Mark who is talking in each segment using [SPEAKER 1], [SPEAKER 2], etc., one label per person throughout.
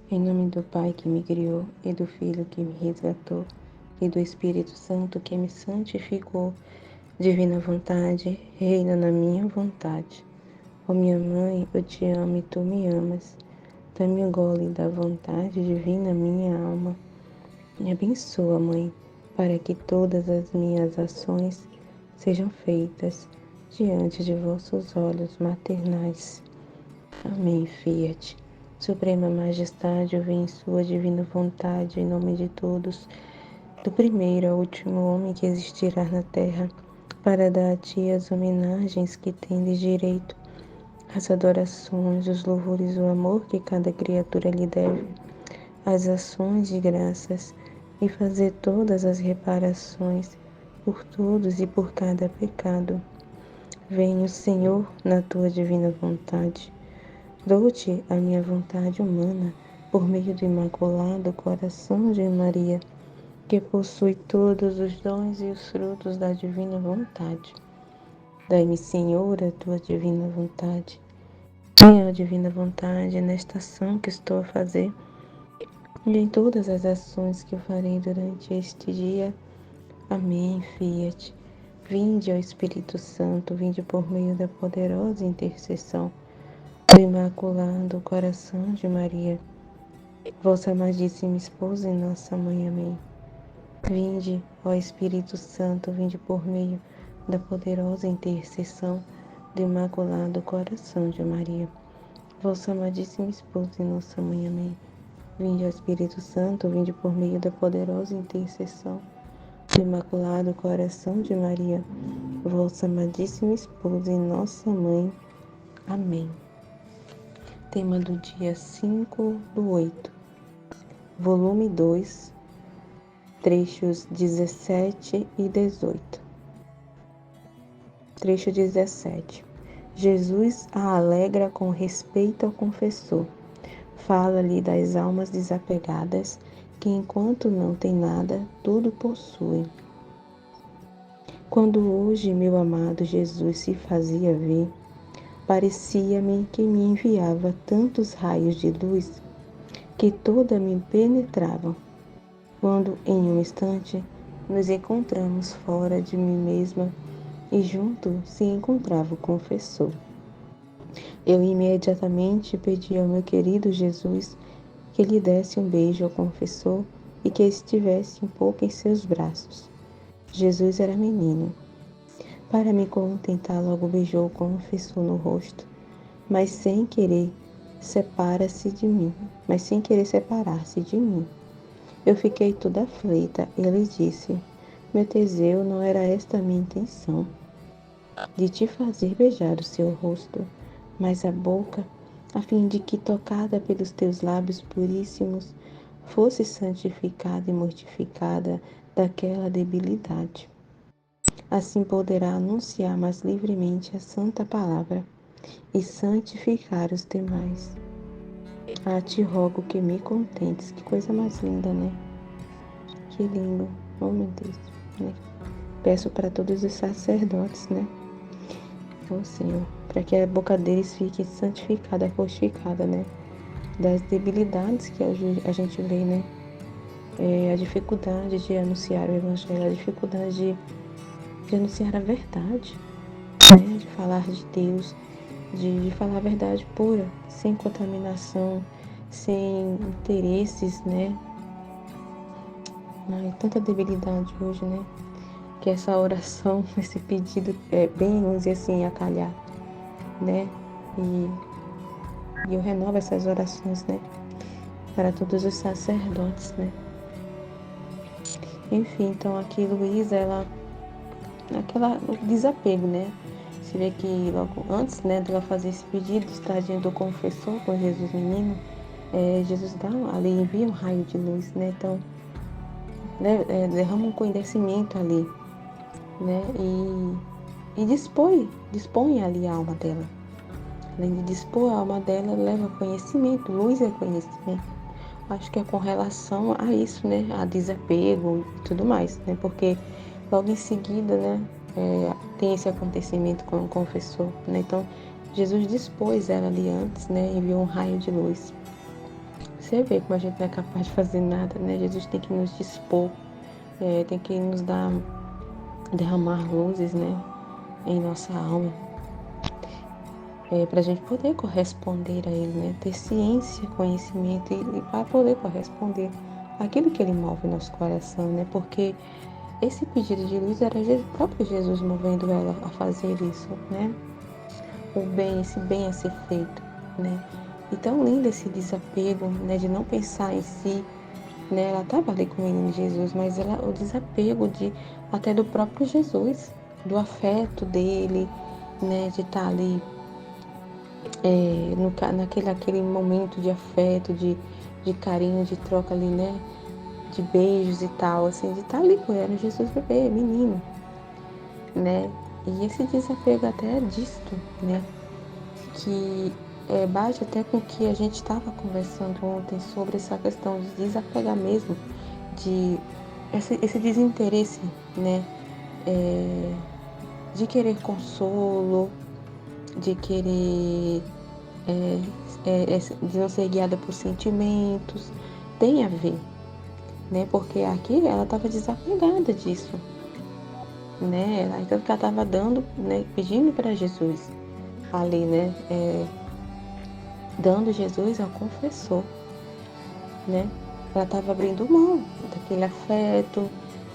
[SPEAKER 1] Em nome do Pai que me criou, e do Filho que me resgatou, e do Espírito Santo que me santificou, divina vontade, reina na minha vontade. Ó minha mãe, eu te amo e tu me amas. Dá-me o gole da vontade divina minha alma. Me abençoa, Mãe, para que todas as minhas ações sejam feitas diante de vossos olhos maternais. Amém, Fiat. Suprema Majestade, eu venho em sua divina vontade, em nome de todos, do primeiro ao último homem que existirá na terra, para dar a ti as homenagens que tendes direito, as adorações, os louvores, o amor que cada criatura lhe deve, as ações de graças e fazer todas as reparações por todos e por cada pecado. Venho, Senhor, na tua divina vontade. Dou-te a minha vontade humana por meio do Imaculado Coração de Maria, que possui todos os dons e os frutos da divina vontade. Dai-me, Senhor, a tua divina vontade. Minha divina vontade nesta ação que estou a fazer e em todas as ações que eu farei durante este dia. Amém, Fiat. Vinde, ó Espírito Santo, vinde por meio da poderosa intercessão do Imaculado Coração de Maria, vossa amadíssima esposa e nossa mãe. Amém. Vinde, ó Espírito Santo, vinde por meio da poderosa intercessão do Imaculado Coração de Maria, vossa amadíssima esposa e nossa mãe. Amém. Vinde, ó Espírito Santo, vinde por meio da poderosa intercessão do Imaculado Coração de Maria, vossa amadíssima esposa e nossa mãe. Amém. Tema do dia 5/8, volume 2, trechos 17 e 18. Trecho 17. Jesus a alegra com respeito ao confessor. Fala-lhe das almas desapegadas, que enquanto não têm nada, tudo possuem. Quando hoje meu amado Jesus se fazia ver, parecia-me que me enviava tantos raios de luz que toda me penetravam. Quando, em um instante, nos encontramos fora de mim mesma e junto se encontrava o confessor. Eu imediatamente pedi ao meu querido Jesus que lhe desse um beijo ao confessor e que estivesse um pouco em seus braços. Jesus era menino. Para me contentar, logo beijou o confessor no rosto, mas sem querer separar-se de mim. Eu fiquei toda aflita. Ele disse: meu Teseu, não era esta a minha intenção, de te fazer beijar o seu rosto, mas a boca, a fim de que, tocada pelos teus lábios puríssimos, fosse santificada e mortificada daquela debilidade. Assim poderá anunciar mais livremente a santa palavra e santificar os demais. Te rogo que me contentes. Que coisa mais linda, né? Que lindo. Oh, meu Deus. Né? Peço para todos os sacerdotes, né? Oh, Senhor, para que a boca deles fique santificada, fortificada, né? Das debilidades que a gente vê, né? A dificuldade de anunciar o Evangelho, a dificuldade de anunciar a verdade, né? De falar de Deus, de falar a verdade pura, sem contaminação, sem interesses, né? Ai, tanta debilidade hoje, né? Que essa oração, esse pedido é bem, vamos dizer assim, a calhar, né? E eu renovo essas orações, né? Para todos os sacerdotes, né? Enfim, então aqui Luísa, o desapego, né? Você vê que logo antes, né, dela fazer esse pedido, estar diante do confessor com Jesus menino, Jesus ali envia um raio de luz, né? Então, né, derrama um conhecimento ali, né? E dispõe ali a alma dela. Além de dispor a alma dela, leva conhecimento, luz é conhecimento. Acho que é com relação a isso, né? A desapego e tudo mais, né? Porque logo em seguida, né? Tem esse acontecimento com o confessor, né? Então, Jesus dispôs ela ali antes, né? Enviou um raio de luz, Você vê como a gente não é capaz de fazer nada, né? Jesus tem que nos dispor, tem que nos derramar luzes, né? Em nossa alma, para a gente poder corresponder a Ele, né? Ter ciência, conhecimento e para poder corresponder àquilo que Ele move em nosso coração, né? Porque esse pedido de luz era o próprio Jesus movendo ela a fazer isso, né? O bem, esse bem a ser feito, né? E tão lindo esse desapego, né? De não pensar em si, né? Ela estava ali com ele, Jesus, mas o desapego até do próprio Jesus, do afeto dele, né? De estar ali naquele momento de afeto, de carinho, de troca ali, né? De beijos e tal, assim, de estar ali com ele, era Jesus bebê, menino, né? E esse desapego até é disto, né? Que bate até com o que a gente estava conversando ontem sobre essa questão de desapegar mesmo, de esse desinteresse, né? De querer consolo, de querer de não ser guiada por sentimentos, tem a ver, né? Porque aqui ela estava desapegada disso, né? Então ela estava dando, né? Pedindo para Jesus ali, né? Dando Jesus ao confessor, né? Ela estava abrindo mão daquele afeto,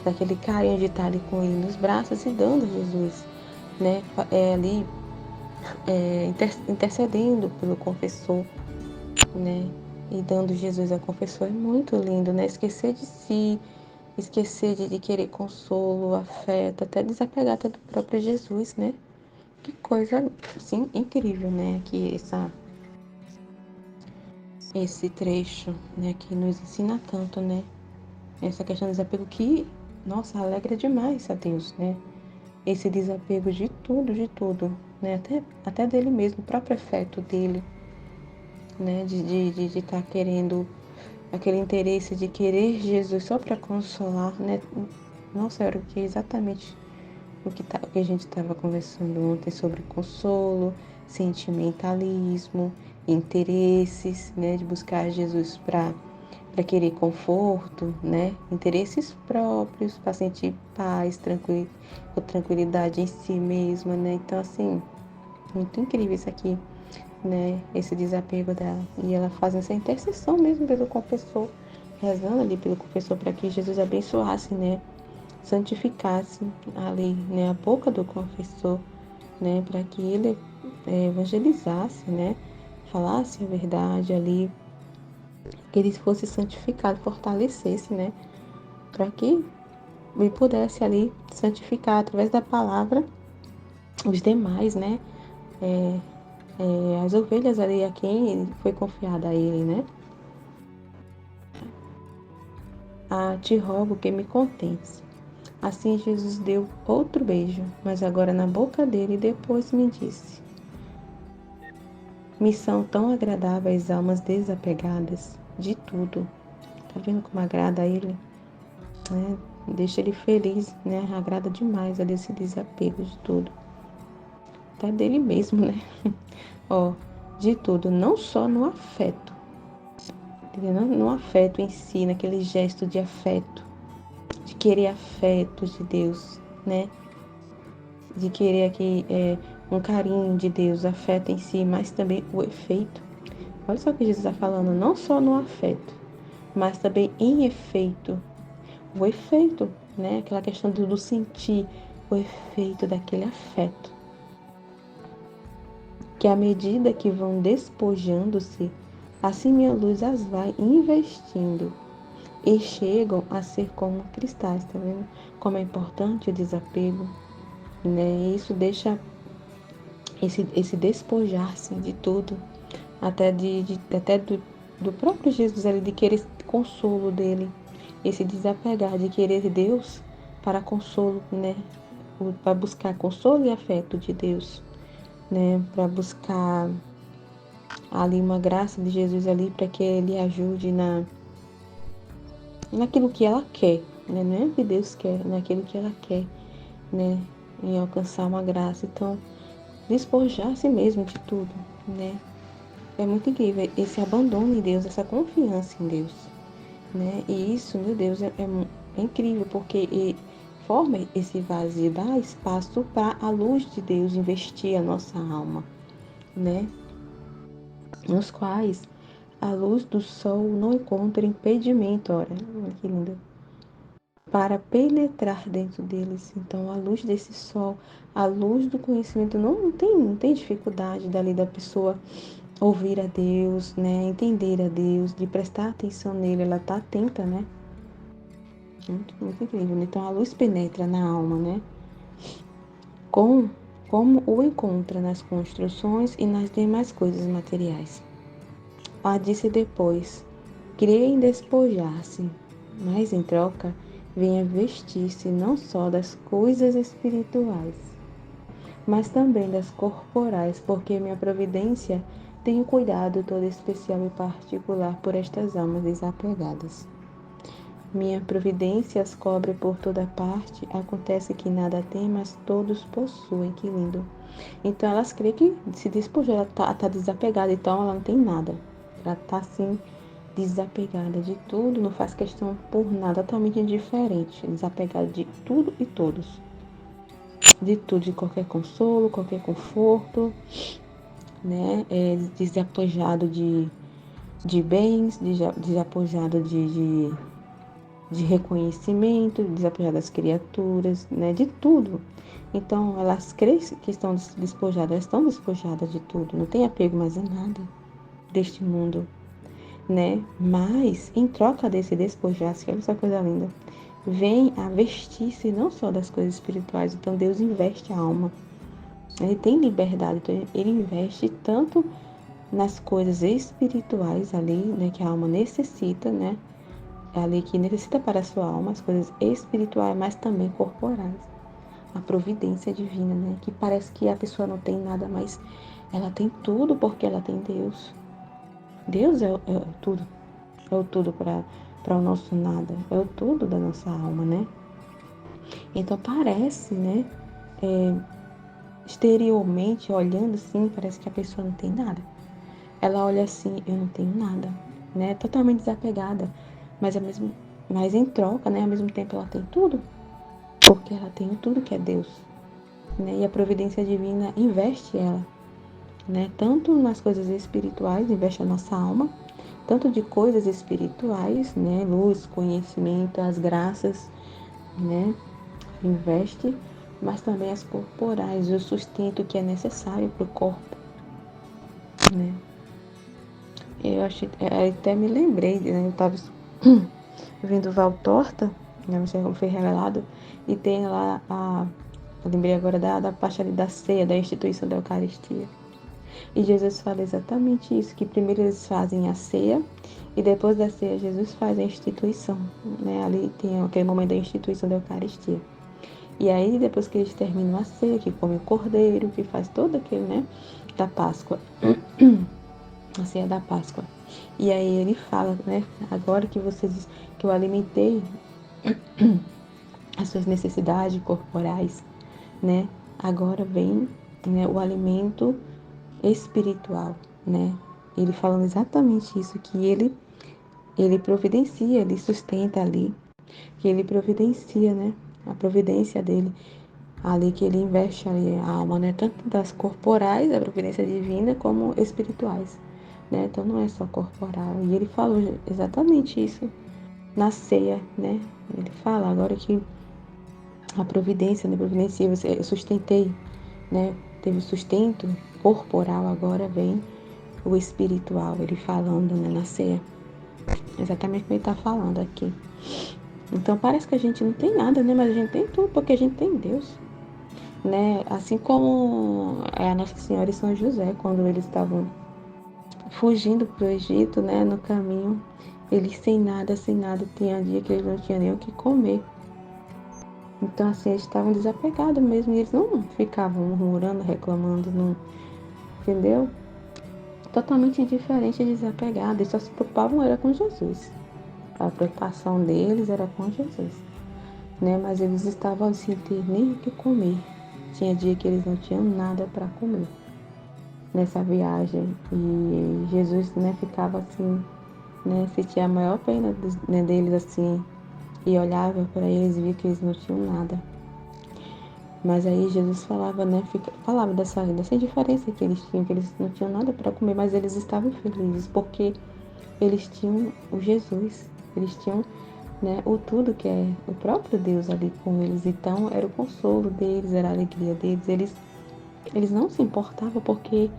[SPEAKER 1] daquele carinho de estar ali com ele nos braços e dando a Jesus, né? Ali intercedendo pelo confessor, né? E dando Jesus ao confessor é muito lindo, né? Esquecer de si, esquecer de querer consolo, afeto, até desapegar até do próprio Jesus, né? Que coisa, assim, incrível, né? Que esse trecho, né? Que nos ensina tanto, né? Essa questão do desapego que, nossa, alegra demais a Deus, né? Esse desapego de tudo, né? Até dele mesmo, o próprio afeto dele, né? De estar querendo, aquele interesse de querer Jesus só para consolar, né? Nossa, era exatamente o que a gente estava conversando ontem sobre consolo, sentimentalismo, interesses, né? De buscar Jesus para querer conforto, né? Interesses próprios, para sentir paz, tranquilidade em si mesma, né? Então, assim, muito incrível isso aqui, né? Esse desapego dela. E ela faz essa intercessão mesmo pelo confessor, rezando ali pelo confessor para que Jesus abençoasse, né? Santificasse ali, né? A boca do confessor, né? Para que ele evangelizasse, né? Falasse a verdade ali, que ele fosse santificado, fortalecesse, né? Para que ele pudesse ali santificar através da palavra os demais, né? As ovelhas ali a quem foi confiada a ele, né? Te rogo que me contentes. Assim Jesus deu outro beijo, mas agora na boca dele, e depois me disse: me são tão agradáveis almas desapegadas de tudo. Tá vendo como agrada a ele? Né? Deixa ele feliz, né? Agrada demais a desse desapego de tudo. Até dele mesmo, né? Ó, de tudo, não só no afeto, entendeu? No afeto em si, naquele gesto de afeto, de querer afeto de Deus, né? De querer aqui um carinho de Deus, afeto em si, mas também o efeito. Olha só o que Jesus está falando, não só no afeto, mas também em efeito. O efeito, né? Aquela questão do sentir, o efeito daquele afeto. Que à medida que vão despojando-se, assim minha luz as vai investindo e chegam a ser como cristais, tá vendo? Como é importante o desapego, né? Isso deixa esse despojar-se de tudo, até até do próprio Jesus ali, de querer consolo dele, esse desapegar, de querer Deus para consolo, né? Para buscar consolo e afeto de Deus, né? Para buscar ali uma graça de Jesus ali para que ele ajude naquilo que ela quer, né? Não é o que Deus quer, naquilo que ela quer, né? Em alcançar uma graça. Então, despojar a si mesmo de tudo, né? é muito incrível esse abandono em Deus, essa confiança em Deus, né? E isso, meu Deus, é incrível, porque forma esse vazio, dá espaço para a luz de Deus investir a nossa alma, né? Nos quais a luz do sol não encontra impedimento, olha, que lindo, para penetrar dentro deles. Então, a luz desse sol, a luz do conhecimento, não tem dificuldade dali da pessoa ouvir a Deus, né? Entender a Deus, de prestar atenção nele, ela está atenta, né? Muito, muito incrível. Então, a luz penetra na alma, né? Como o encontra nas construções e nas demais coisas materiais. Disse depois, queria em despojar-se, mas em troca venha vestir-se não só das coisas espirituais, mas também das corporais, porque minha providência tem um cuidado todo especial e particular por estas almas desapegadas. Minha providência as cobre por toda parte, acontece que nada tem, mas todos possuem, que lindo. Então elas creem que se despojou, ela tá desapegada, então ela não tem nada. Ela tá assim, desapegada de tudo, não faz questão por nada, totalmente indiferente, desapegada de tudo e todos. De tudo, de qualquer consolo, qualquer conforto, né? Desapojado de bens, desapojado de reconhecimento, desapojado das criaturas, né? De tudo. Então, elas creem que estão despojadas, elas estão despojadas de tudo, não tem apego mais a nada deste mundo, né? Mas, em troca desse despojar-se, olha essa coisa linda, vem a vestir-se não só das coisas espirituais, então Deus investe a alma. Ele tem liberdade, então ele investe tanto nas coisas espirituais ali, né, que a alma necessita, né? Ali que necessita para a sua alma, as coisas espirituais, mas também corporais. A providência divina, né? Que parece que a pessoa não tem nada, mas ela tem tudo porque ela tem Deus. Deus é tudo. É o tudo para o nosso nada. É o tudo da nossa alma, né? Então parece, né? Exteriormente, olhando assim, parece que a pessoa não tem nada. Ela olha assim, eu não tenho nada, né? Totalmente desapegada. Mas em troca, né? Ao mesmo tempo ela tem tudo. Porque ela tem tudo que é Deus, né? E a providência divina investe ela, né? Tanto nas coisas espirituais, investe a nossa alma, tanto de coisas espirituais, né? Luz, conhecimento, as graças, né? Investe, mas também as corporais, o sustento que é necessário para o corpo, né? Até me lembrei, né? Eu estava vendo Val Torta, né? Não sei como foi revelado, e tem lá eu lembrei agora da parte ali da ceia, da instituição da Eucaristia. E Jesus fala exatamente isso, que primeiro eles fazem a ceia e depois da ceia Jesus faz a instituição, né? Ali tem aquele momento da instituição da Eucaristia. E aí depois que eles terminam a ceia, que come o cordeiro, que faz todo aquele, né, da Páscoa, a ceia da Páscoa. E aí ele fala, né, agora que eu alimentei as suas necessidades corporais, né, agora vem, né, o alimento espiritual, né? Ele falando exatamente isso, que ele providencia, ele sustenta ali, que ele providencia, né? A providência dele, ali que ele investe ali a alma, né? Tanto das corporais, a providência divina, como espirituais, né? Então não é só corporal. E ele falou exatamente isso na ceia, né? Ele fala agora que a providência, né? Providencia, eu sustentei, né? Teve sustento corporal, agora vem o espiritual, ele falando, né, na ceia. Exatamente como ele está falando aqui. Então parece que a gente não tem nada, né? Mas a gente tem tudo, porque a gente tem Deus, né? Assim como a Nossa Senhora e São José, quando eles estavam fugindo para o Egito, né? No caminho, eles sem nada, tinha dia que eles não tinham nem o que comer. Então assim, eles estavam desapegados mesmo, e eles não ficavam murmurando, reclamando, não, entendeu? Totalmente indiferente e desapegado, eles só se preocupavam era com Jesus. A preocupação deles era com Jesus, né? Mas eles estavam sem ter nem o que comer. Tinha dia que eles não tinham nada para comer. nessa viagem. E Jesus, né, ficava assim, né, sentia a maior pena né, deles assim, e olhava para eles e via que eles não tinham nada. Mas aí Jesus falava, né, falava dessa indiferença que eles tinham, que eles não tinham nada para comer, mas eles estavam felizes porque eles tinham o Jesus, eles tinham, né, o tudo que é o próprio Deus ali com eles. Então era o consolo deles, era a alegria deles. Eles não se importavam porque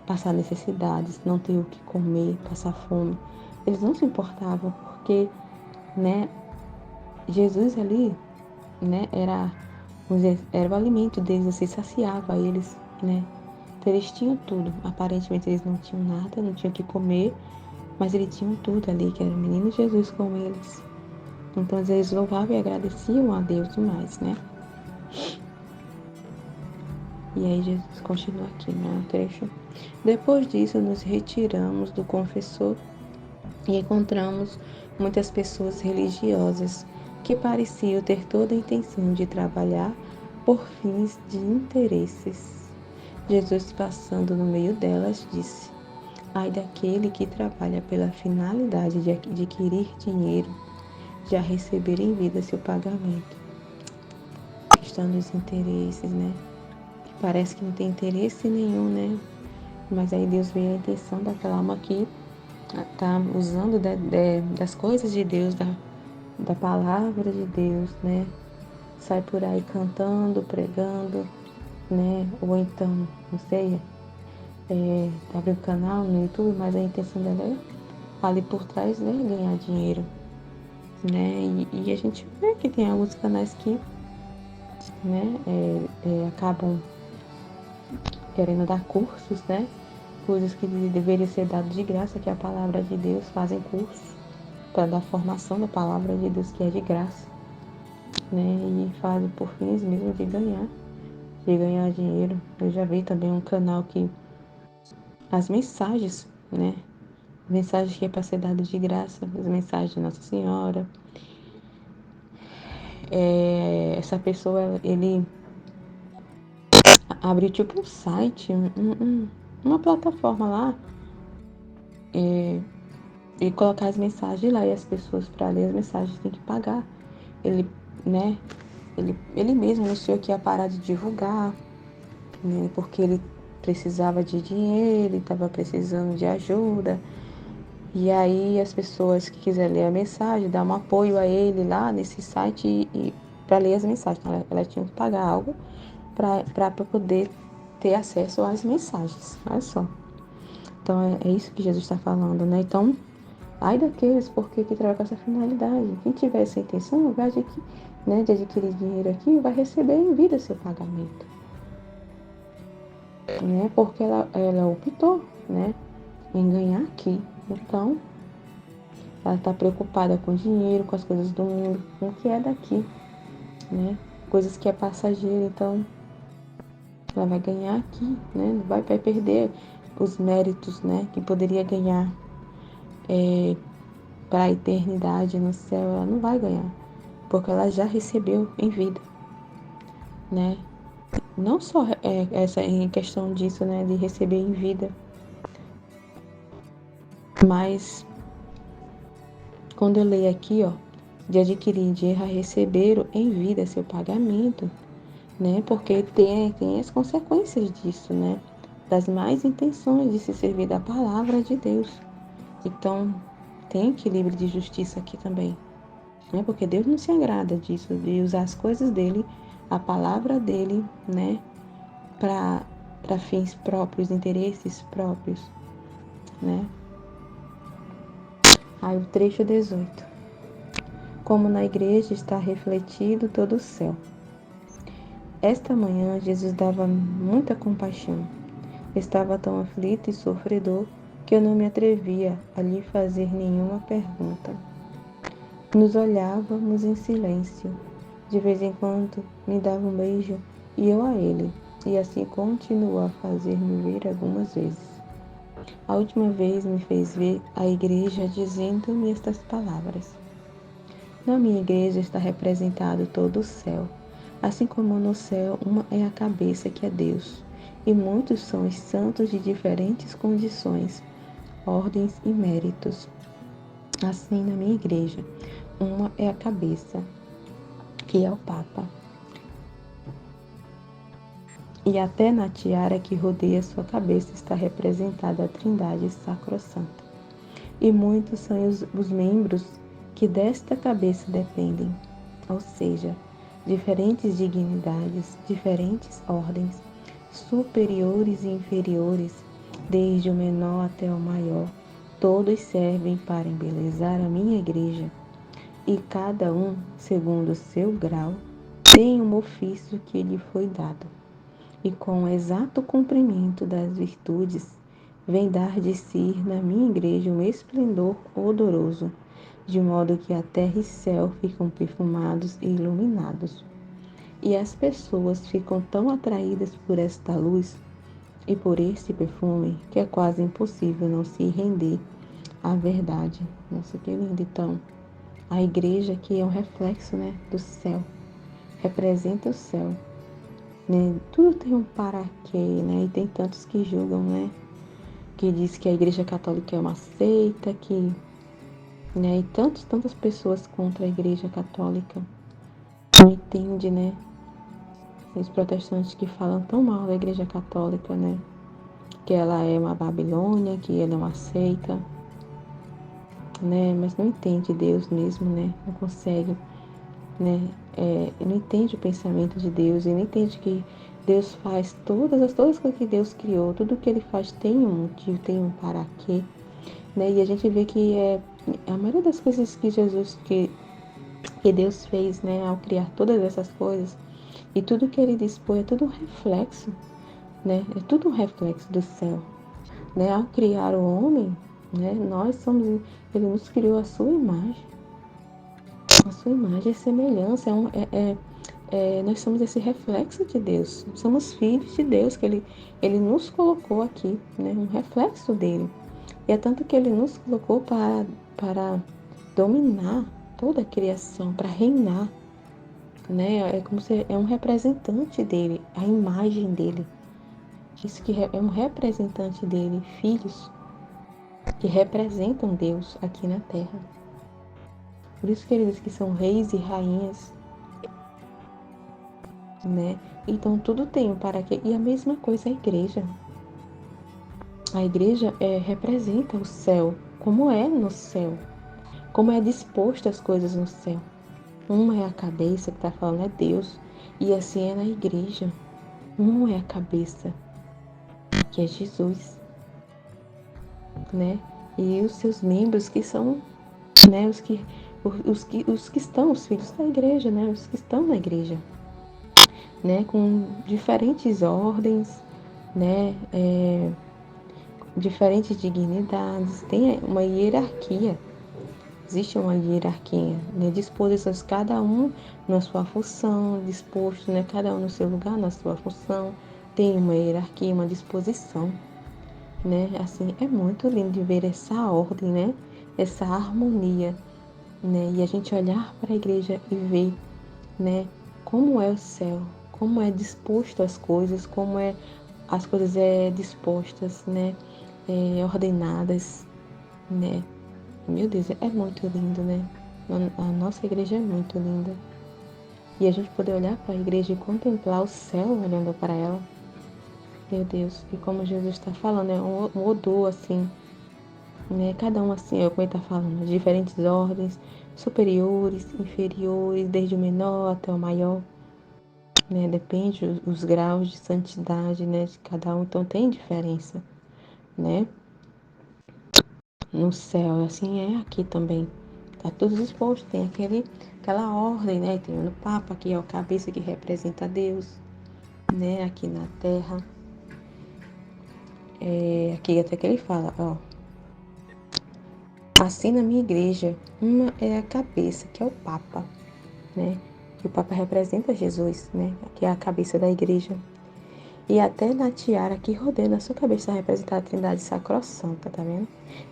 [SPEAKER 1] passar necessidades, não ter o que comer, passar fome. Eles não se importavam porque, né, Jesus ali, né, era o alimento deles, assim, saciava eles, né. Então eles tinham tudo. Aparentemente eles não tinham nada, não tinham o que comer, mas eles tinham tudo ali, que era o menino Jesus com eles. Então eles louvavam e agradeciam a Deus demais, né? E aí Jesus continua aqui no trecho. Depois disso, nos retiramos do confessor e encontramos muitas pessoas religiosas que pareciam ter toda a intenção de trabalhar por fins de interesses. Jesus, passando no meio delas, disse: Ai daquele que trabalha pela finalidade de adquirir dinheiro, já receber em vida seu pagamento. A questão dos interesses, né? Parece que não tem interesse nenhum, né? Mas aí Deus vê a intenção daquela alma que tá usando das coisas de Deus, da palavra de Deus, né? Sai por aí cantando, pregando, né? Ou então, não sei, abre um canal no YouTube, mas a intenção dela é ali por trás, né? Ganhar dinheiro, né? E a gente vê que tem alguns canais que, né? Acabam querendo dar cursos, né? Coisas que deveriam ser dadas de graça, que é a palavra de Deus, fazem cursos para dar formação da palavra de Deus, que é de graça, né? E fazem por fins mesmo de ganhar dinheiro. Eu já vi também um canal que as mensagens, né? Mensagens que é para ser dada de graça, as mensagens de Nossa Senhora. Essa pessoa, ele abriu tipo um site, uma plataforma lá, e colocar as mensagens lá, e as pessoas para ler as mensagens têm que pagar. Ele, né? Ele mesmo anunciou que ia parar de divulgar, né? Porque ele precisava de dinheiro, estava precisando de ajuda. E aí as pessoas que quiserem ler a mensagem, dar um apoio a ele lá nesse site e para ler as mensagens. Então, ela tinha que pagar algo para poder ter acesso às mensagens. Olha só. Então é isso que Jesus está falando, né? Então, ai daqueles porque que trabalham com essa finalidade. Quem tiver essa intenção, de adquirir dinheiro aqui, vai receber em vida seu pagamento, né? Porque ela optou, né, em ganhar aqui. Então, ela está preocupada com o dinheiro, com as coisas do mundo, com o que é daqui, né? Coisas que é passageiro. Então, ela vai ganhar aqui, né? Não vai perder os méritos, né, que poderia ganhar para a eternidade no céu. Ela não vai ganhar, porque ela já recebeu em vida, né? Não só essa em questão disso, né, de receber em vida, mas quando eu leio aqui, ó, de adquirir dinheiro a receber em vida seu pagamento, né? Porque tem as consequências disso, né? Das más intenções de se servir da palavra de Deus. Então, tem equilíbrio de justiça aqui também, né? Porque Deus não se agrada disso, de usar as coisas dele, a palavra dele, né? Para fins próprios, interesses próprios, né? Aí o trecho 18. Como na igreja está refletido todo o céu. Esta manhã Jesus dava muita compaixão. Estava tão aflito e sofredor que eu não me atrevia a lhe fazer nenhuma pergunta. Nos olhávamos em silêncio. De vez em quando me dava um beijo e eu a ele, e assim continuou a fazer-me ver algumas vezes. A última vez me fez ver a igreja dizendo-me estas palavras. Na minha igreja está representado todo o céu. Assim como no céu, uma é a cabeça que é Deus, e muitos são os santos de diferentes condições, ordens e méritos. Assim, na minha igreja, uma é a cabeça, que é o Papa, e até na tiara que rodeia sua cabeça está representada a Trindade Sacrossanta. E muitos são os membros que desta cabeça dependem, ou seja, diferentes dignidades, diferentes ordens, superiores e inferiores, desde o menor até o maior, todos servem para embelezar a minha igreja, e cada um, segundo o seu grau, tem um ofício que lhe foi dado, e com o exato cumprimento das virtudes, vem dar de si na minha igreja um esplendor odoroso, de modo que a terra e céu ficam perfumados e iluminados. E as pessoas ficam tão atraídas por esta luz e por este perfume que é quase impossível não se render à verdade. Nossa, que lindo! Então, a igreja aqui é um reflexo, né, do céu, representa o céu. Né? Tudo tem um para quê, né? E tem tantos que julgam, né? Que diz que a Igreja Católica é uma seita, que, né? E tantas pessoas contra a Igreja Católica. Não entende, né? Os protestantes que falam tão mal da Igreja Católica, né? Que ela é uma Babilônia, que ela é uma seita, né? Mas não entende Deus mesmo, né? Não consegue, né? Não entende o pensamento de Deus e não entende que Deus faz todas as coisas que Deus criou, tudo que Ele faz tem um motivo, tem um para quê, né? E a gente vê que a maioria das coisas que que Deus fez, né, ao criar todas essas coisas e tudo que Ele dispõe é tudo um reflexo, né? É tudo um reflexo do céu, né? Ao criar o homem, né, Ele nos criou a sua imagem e semelhança, nós somos esse reflexo de Deus, somos filhos de Deus, que Ele nos colocou aqui, né, um reflexo dele. E é tanto que Ele nos colocou para dominar toda a criação, para reinar, né? É como se é um representante dele, a imagem dele. Isso que é um representante dele, filhos que representam Deus aqui na terra. Por isso que ele diz que são reis e rainhas, né? Então tudo tem um para quê. E a mesma coisa a igreja. A igreja representa o céu, como é no céu, como é disposto as coisas no céu. Uma é a cabeça que está falando é Deus, e assim é na igreja. Um é a cabeça, que é Jesus, né? E os seus membros que são, né? Os que estão, os filhos da igreja, né? Os que estão na igreja, né? Com diferentes ordens, né? Diferentes dignidades, tem uma hierarquia. Existe uma hierarquia, né? Disposições, cada um na sua função, disposto, né? Cada um no seu lugar, na sua função. Tem uma hierarquia, uma disposição, né? Assim, é muito lindo de ver essa ordem, né? Essa harmonia, né? E a gente olhar para a igreja e ver, né? Como é o céu, como é disposto como as coisas dispostas, né? Ordenadas, né? Meu Deus, é muito lindo, né? A nossa igreja é muito linda. E a gente poder olhar para a igreja e contemplar o céu olhando para ela. Meu Deus, e como Jesus está falando, é um odor assim, né? Cada um assim, como ele está falando, diferentes ordens, superiores, inferiores, desde o menor até o maior, né? Depende os graus de santidade, né? De cada um, então tem diferença, né? No céu, assim é aqui também. Tá tudo disposto, tem aquela ordem, né? Tem o Papa, que é o cabeça que representa Deus, né? Aqui na Terra. Aqui até que ele fala, ó. Assim na minha igreja, uma é a cabeça, que é o Papa, né? Que o Papa representa Jesus, né? Que é a cabeça da igreja. E até na tiara que rodeia na sua cabeça representa a Trindade Sacrossanta, tá vendo?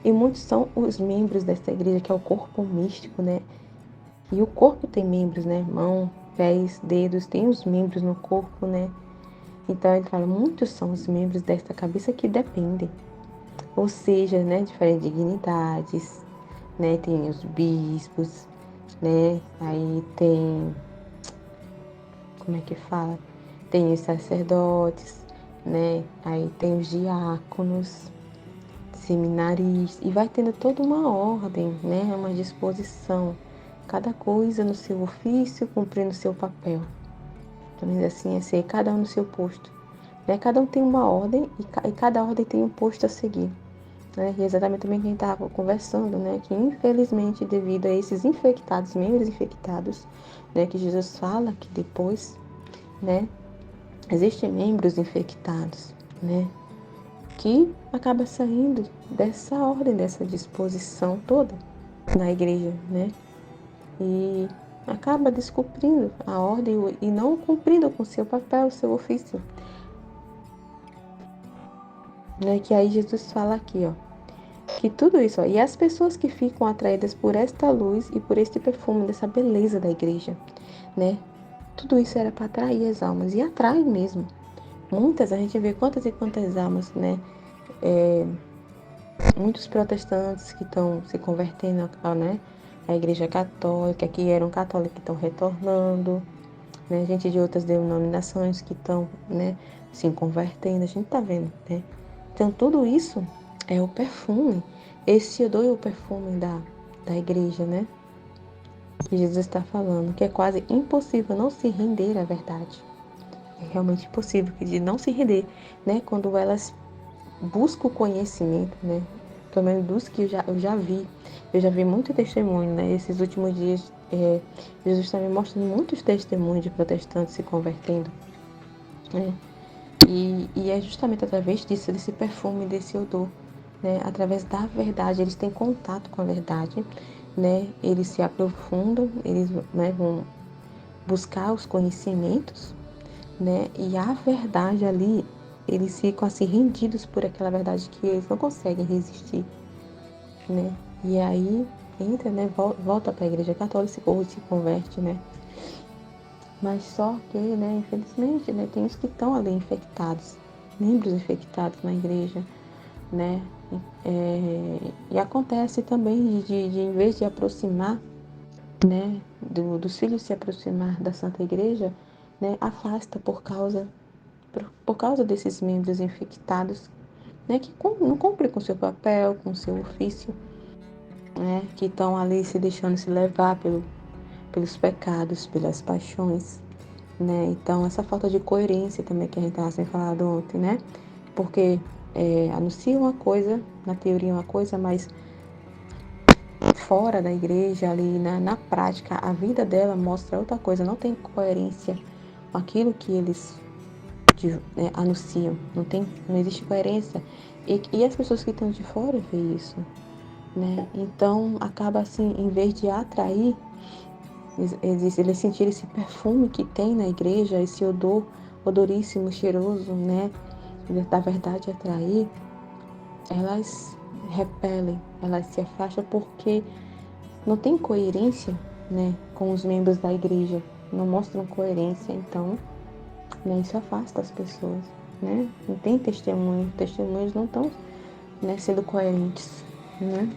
[SPEAKER 1] E muitos são os membros dessa igreja, que é o corpo místico, né? E o corpo tem membros, né? Mão, pés, dedos, tem os membros no corpo, né? Então ele fala, muitos são os membros desta cabeça que dependem. Ou seja, né, diferentes dignidades, né, tem os bispos, né, aí tem, como é que fala? Tem os sacerdotes, né, aí tem os diáconos, seminaristas, e vai tendo toda uma ordem, né, uma disposição, cada coisa no seu ofício, cumprindo o seu papel. Então, assim, é ser cada um no seu posto. Né? Cada um tem uma ordem e cada ordem tem um posto a seguir. Né? E exatamente também quem estava conversando, né? Que infelizmente, devido a esses infectados, membros infectados, né? Que Jesus fala que depois, né? Existem membros infectados, né? Que acaba saindo dessa ordem, dessa disposição toda na igreja, né? E acaba descumprindo a ordem e não cumprindo com seu papel, seu ofício. Né? Que aí Jesus fala aqui, ó, que tudo isso, ó, e as pessoas que ficam atraídas por esta luz e por este perfume, dessa beleza da igreja, né? Tudo isso era para atrair as almas, e atrai mesmo. Muitas, a gente vê quantas e quantas almas, né? Muitos protestantes que estão se convertendo, né? A igreja católica, que eram católicos, que estão retornando, né? Gente de outras denominações que estão, né? Se convertendo, a gente tá vendo, né? Então, tudo isso é o perfume. Esse odor é o perfume da igreja, né? Que Jesus está falando, que é quase impossível não se render à verdade. É realmente impossível de não se render, né? Quando elas buscam o conhecimento, né? Pelo menos dos que eu já vi. Eu já vi muito testemunho, né? Esses últimos dias, Jesus está me mostrando muitos testemunhos de protestantes se convertendo, né? E é justamente através disso, desse perfume, desse odor, né? Através da verdade, eles têm contato com a verdade, né? Eles se aprofundam, eles, né, vão buscar os conhecimentos, né? E a verdade ali, eles ficam assim rendidos por aquela verdade que eles não conseguem resistir, né? E aí entra, né? Volta para a Igreja Católica ou se converte, né? Mas só que, né, infelizmente, né, tem os que estão ali infectados, membros infectados na igreja, né? E acontece também de em vez de aproximar, né, dos filhos se aproximar da Santa Igreja, né, afasta por causa desses membros infectados, né, que não cumprem com seu papel, com seu ofício, né, que estão ali se deixando se levar pelos pecados, pelas paixões, né? Então, essa falta de coerência também que a gente estava sem falado ontem, né? Porque anuncia uma coisa, na teoria uma coisa, mas fora da igreja, ali na prática, a vida dela mostra outra coisa, não tem coerência com aquilo que eles anunciam, não existe coerência. E as pessoas que estão de fora veem isso, né? Então, acaba assim, em vez de atrair, eles sentirem esse perfume que tem na igreja, esse odoríssimo, cheiroso, né? Da verdade atrair, elas repelem, elas se afastam porque não tem coerência, né, com os membros da igreja, não mostram coerência, então, né, isso afasta as pessoas, né? Não tem testemunho, testemunhos não estão, né, sendo coerentes, né?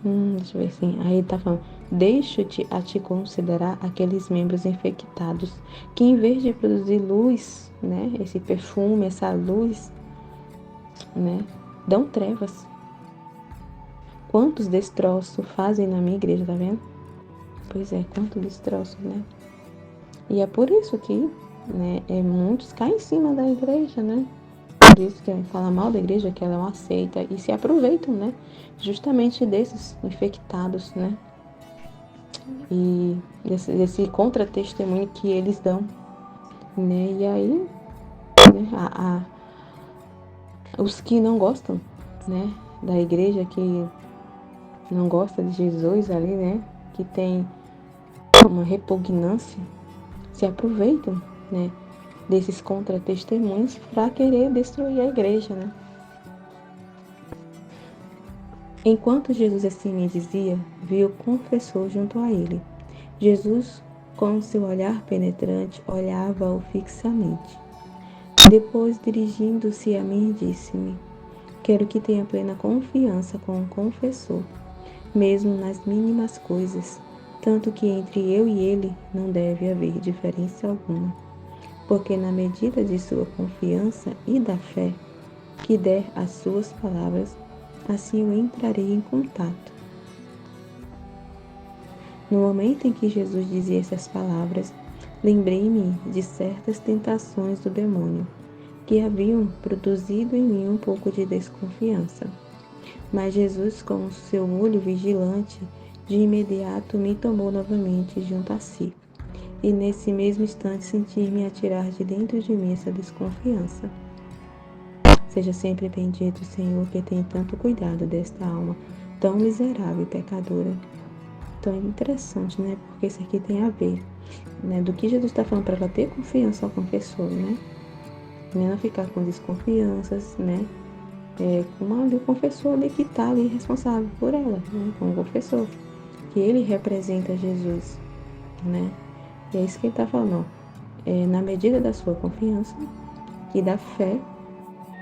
[SPEAKER 1] Deixa eu ver assim. Aí ele tá falando, deixo-te a te considerar aqueles membros infectados que em vez de produzir luz, né, esse perfume, essa luz, né, dão trevas. Quantos destroços fazem na minha igreja, tá vendo? Pois é, quantos destroços, né? E é por isso que, né, muitos caem em cima da igreja, né? Por isso que fala mal da igreja, que ela não aceita e se aproveitam, né? Justamente desses infectados, né? E desse contra-testemunho que eles dão, né? E aí, né, os que não gostam, né, da igreja, que não gosta de Jesus ali, né, que tem uma repugnância, se aproveitam, né, desses contra-testemunhos para querer destruir a igreja, né? Enquanto Jesus assim me dizia, viu o confessor junto a ele. Jesus com seu olhar penetrante, olhava-o fixamente. Depois, dirigindo-se a mim, disse-me: quero que tenha plena confiança com o confessor, mesmo nas mínimas coisas, tanto que entre eu e ele não deve haver diferença alguma, porque na medida de sua confiança e da fé que der às suas palavras, assim eu entrarei em contato. No momento em que Jesus dizia essas palavras, lembrei-me de certas tentações do demônio, que haviam produzido em mim um pouco de desconfiança. Mas Jesus, com o seu olho vigilante, de imediato me tomou novamente junto a si. E nesse mesmo instante senti-me atirar de dentro de mim essa desconfiança. Seja sempre bendito, Senhor, que tem tanto cuidado desta alma tão miserável e pecadora. Então é interessante, né? Porque isso aqui tem a ver, né? Do que Jesus está falando para ela ter confiança ao confessor, né? Não ficar com desconfianças, né? Com o confessor ali que está ali responsável por ela, né? Com o confessor, que ele representa Jesus, né? E é isso que ele está falando, ó. Na medida da sua confiança e da fé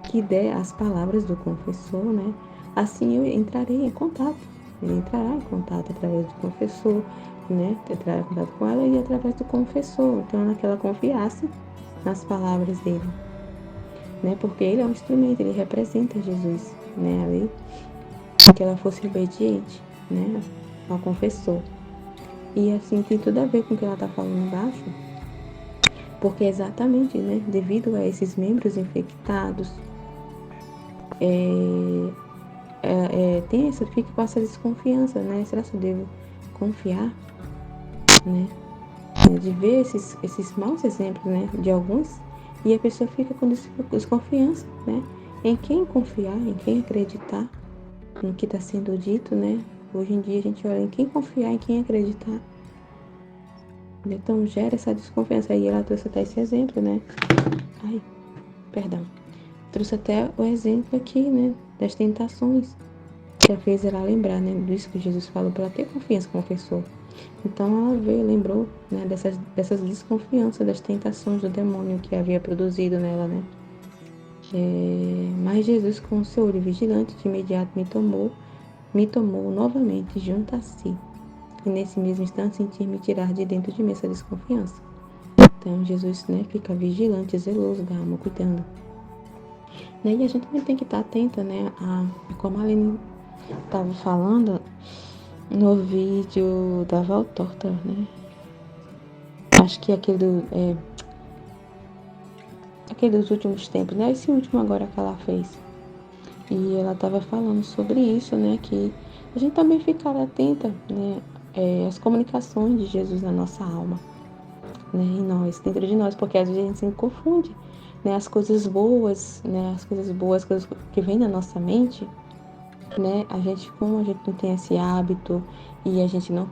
[SPEAKER 1] que der as palavras do confessor, né? Assim eu entrarei em contato. Ele entrará em contato através do confessor, né? Entrará em contato com ela e através do confessor. Então, naquela confiasse nas palavras dele, né? Porque ele é um instrumento, ele representa Jesus, né? Ali, que ela fosse obediente, né? Ao confessor. E assim tem tudo a ver com o que ela está falando embaixo, porque exatamente, né? Devido a esses membros infectados, fica com essa desconfiança, né? Será que eu devo confiar, né? De ver esses maus exemplos, né? De alguns, e a pessoa fica com desconfiança, né? Em quem confiar, em quem acreditar no que está sendo dito, né? Hoje em dia a gente olha em quem confiar, em quem acreditar. Então gera essa desconfiança. Aí ela trouxe até esse exemplo, né? Trouxe até o exemplo aqui, né? Das tentações. Já fez ela lembrar, né? Disso que Jesus falou para ela ter confiança com o confessor. Então ela lembrou, né? Dessas desconfianças, das tentações do demônio que havia produzido nela, né? Mas Jesus, com o seu olho vigilante, de imediato me tomou novamente junto a si. E nesse mesmo instante senti-me tirar de dentro de mim essa desconfiança. Então Jesus, né, fica vigilante, zeloso da alma, cuidando. E a gente também tem que estar atenta, né, como a Aline estava falando no vídeo da Val Torta, né? Acho que aquele dos últimos tempos, né? Esse último agora que ela fez. E ela estava falando sobre isso, né? Que a gente também ficar atenta, né? Às comunicações de Jesus na nossa alma, né? Em nós, dentro de nós, porque às vezes a gente se confunde, né? As coisas boas, né? As coisas boas, coisas que vêm na nossa mente, né? Como a gente não tem esse hábito e a gente não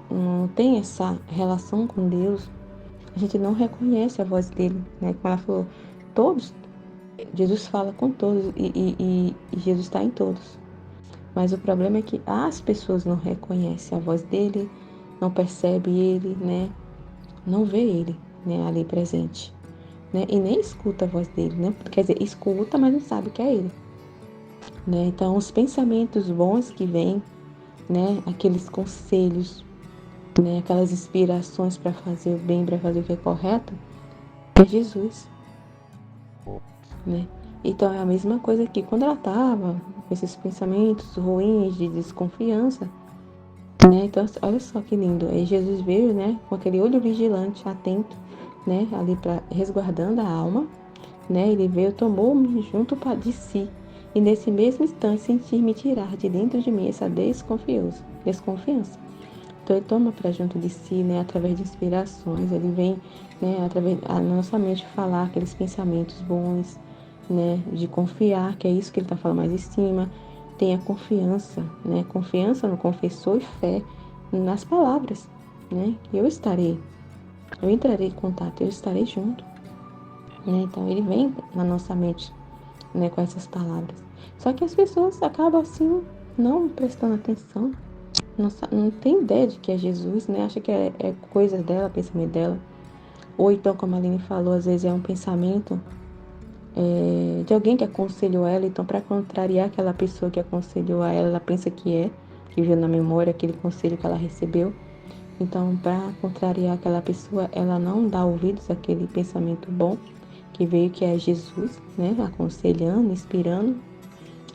[SPEAKER 1] tem essa relação com Deus, a gente não reconhece a voz dele, né? Como ela falou, Jesus fala com todos e Jesus está em todos. Mas o problema é que as pessoas não reconhecem a voz dele, não percebem ele, né? Não vê ele, né? Ali presente, né? E nem escuta a voz dele, né? Quer dizer, escuta, mas não sabe que é ele, né? Então, os pensamentos bons que vêm, né? Aqueles conselhos, né? Aquelas inspirações para fazer o bem, para fazer o que é correto, é Jesus, né? Então é a mesma coisa que quando ela estava com esses pensamentos ruins de desconfiança, né? Então olha só que lindo, aí Jesus veio, né? Com aquele olho vigilante, atento, né? Ali para resguardando a alma, né? Ele veio, tomou-me junto de si e nesse mesmo instante senti-me tirar de dentro de mim essa desconfiança. Então ele toma para junto de si, né? Através de inspirações, ele vem, né? Através da nossa mente falar aqueles pensamentos bons, né, de confiar, que é isso que ele está falando mais em cima. Tenha confiança, né, confiança no confessor e fé nas palavras, né, eu entrarei em contato, eu estarei junto, né, então ele vem na nossa mente, né, com essas palavras. Só que as pessoas acabam assim não prestando atenção, não tem ideia de que é Jesus, né? Acha que é coisa dela, pensamento dela. Ou então, como a Aline falou, às vezes é um pensamento de alguém que aconselhou ela. Então, para contrariar aquela pessoa que aconselhou a ela, ela pensa que viu na memória aquele conselho que ela recebeu. Então, para contrariar aquela pessoa, ela não dá ouvidos àquele pensamento bom que veio, que é Jesus, né? Aconselhando, inspirando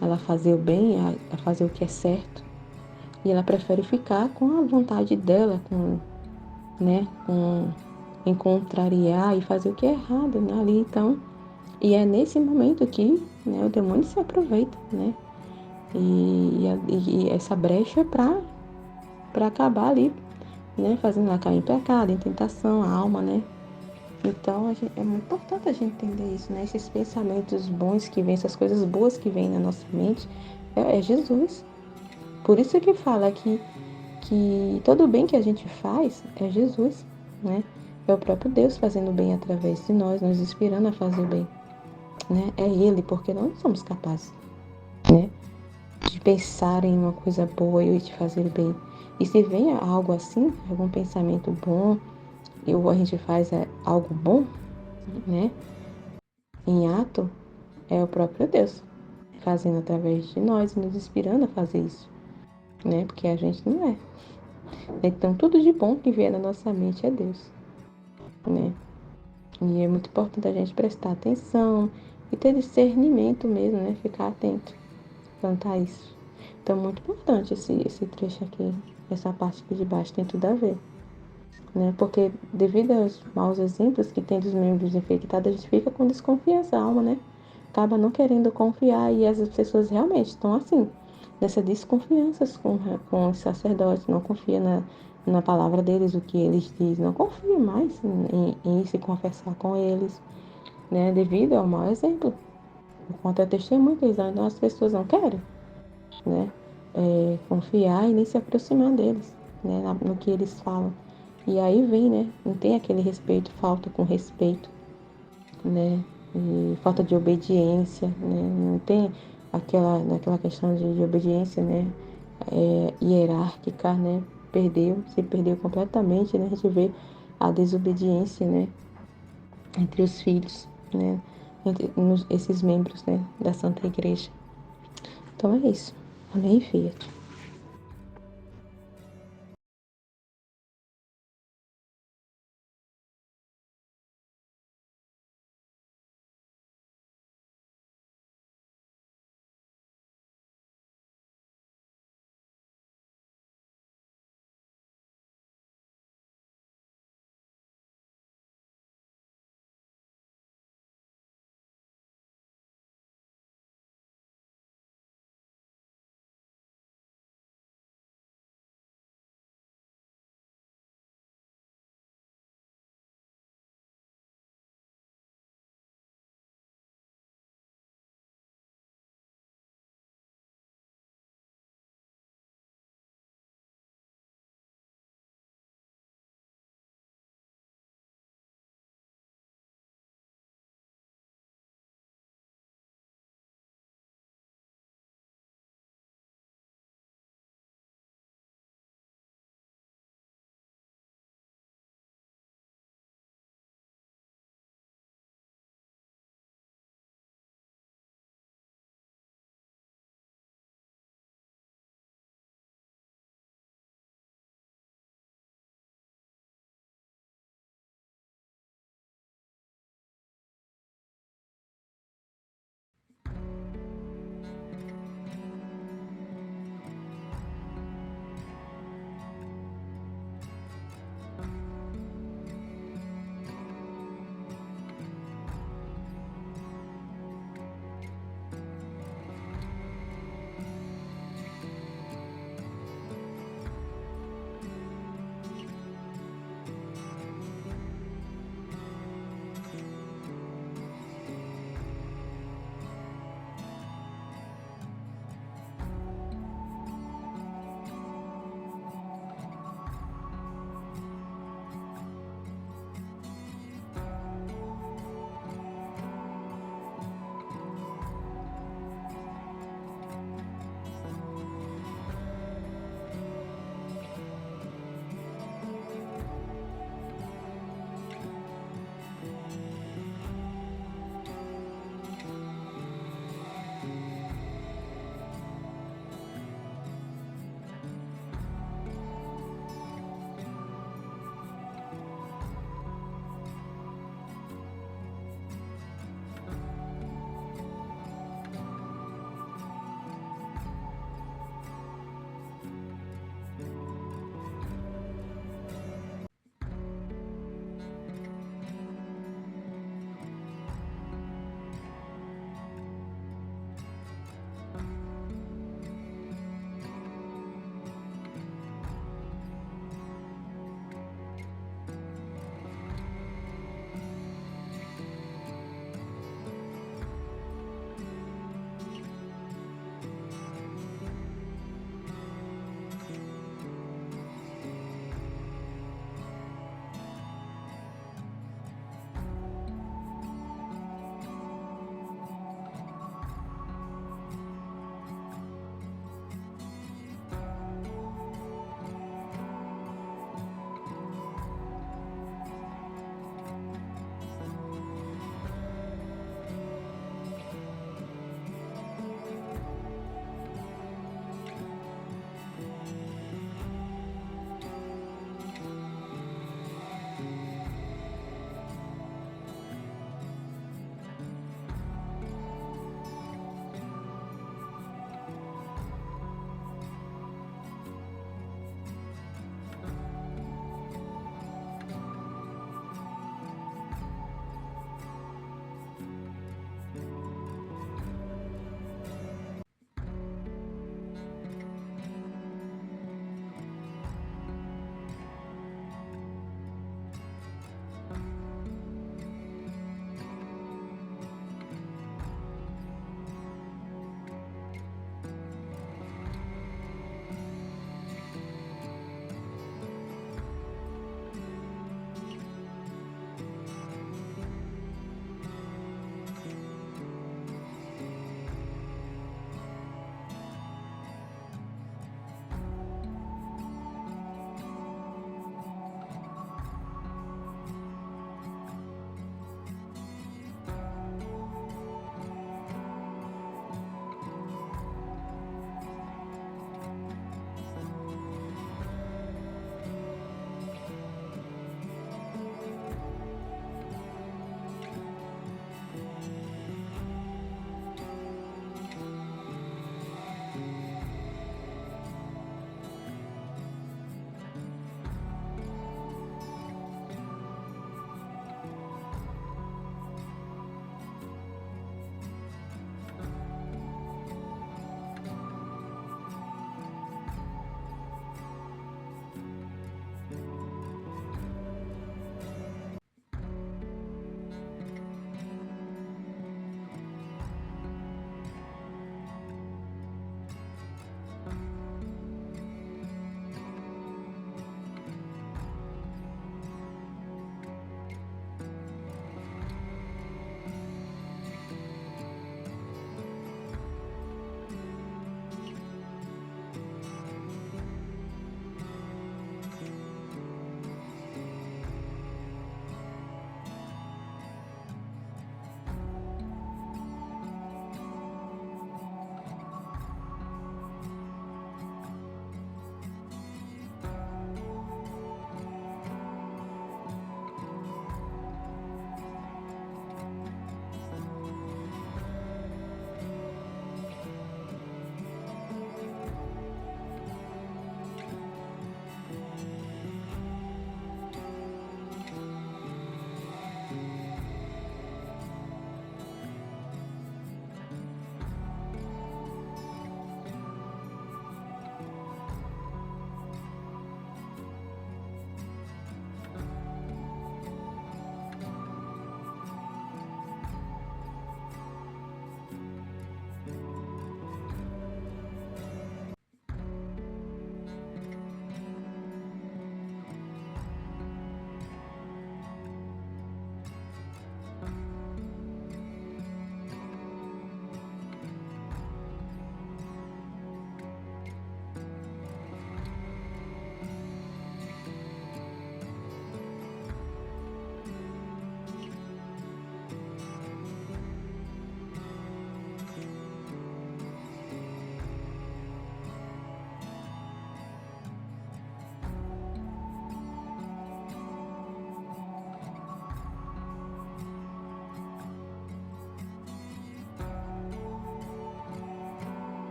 [SPEAKER 1] ela a fazer o bem, a fazer o que é certo. E ela prefere ficar com a vontade dela, né? Em contrariar e fazer o que é errado, né? Ali, então. E é nesse momento que, né, o demônio se aproveita, né? E essa brecha para acabar ali, né? Fazendo ela cair em pecado, em tentação, a alma, né? Então, é muito importante a gente entender isso, né? Esses pensamentos bons que vêm, essas coisas boas que vêm na nossa mente, é Jesus. Por isso que fala que todo o bem que a gente faz é Jesus, né? É o próprio Deus fazendo o bem através de nós, nos inspirando a fazer o bem, né? É Ele, porque nós não somos capazes, né? De pensar em uma coisa boa e de fazer o bem. E se vem algo assim, algum pensamento bom, ou a gente faz algo bom, né? Em ato, é o próprio Deus fazendo através de nós e nos inspirando a fazer isso, né? Porque a gente não é. Então, tudo de bom que vier na nossa mente é Deus, né? E é muito importante a gente prestar atenção e ter discernimento mesmo, né? Ficar atento quanto a isso. Então, muito importante esse trecho aqui, essa parte aqui de baixo tem tudo a ver, né? Porque devido aos maus exemplos que tem dos membros infectados, a gente fica com desconfiança, a alma, né? Acaba não querendo confiar e as pessoas realmente estão assim, nessa desconfiança com os sacerdotes, não confia na palavra deles, o que eles dizem, não confia mais em se confessar com eles, né? Devido ao mau exemplo, por conta do testemunho que eles dão, então as pessoas não querem, né? Confiar e nem se aproximar deles, né? No que eles falam. E aí vem, né? Não tem aquele respeito, falta com respeito, né? E falta de obediência, né? Não tem aquela questão de obediência, né? Hierárquica, né? Se perdeu completamente, né? A gente vê a desobediência, né? Entre os filhos, né? Esses membros, né? Da Santa Igreja. Então é isso. Amém, Fiat.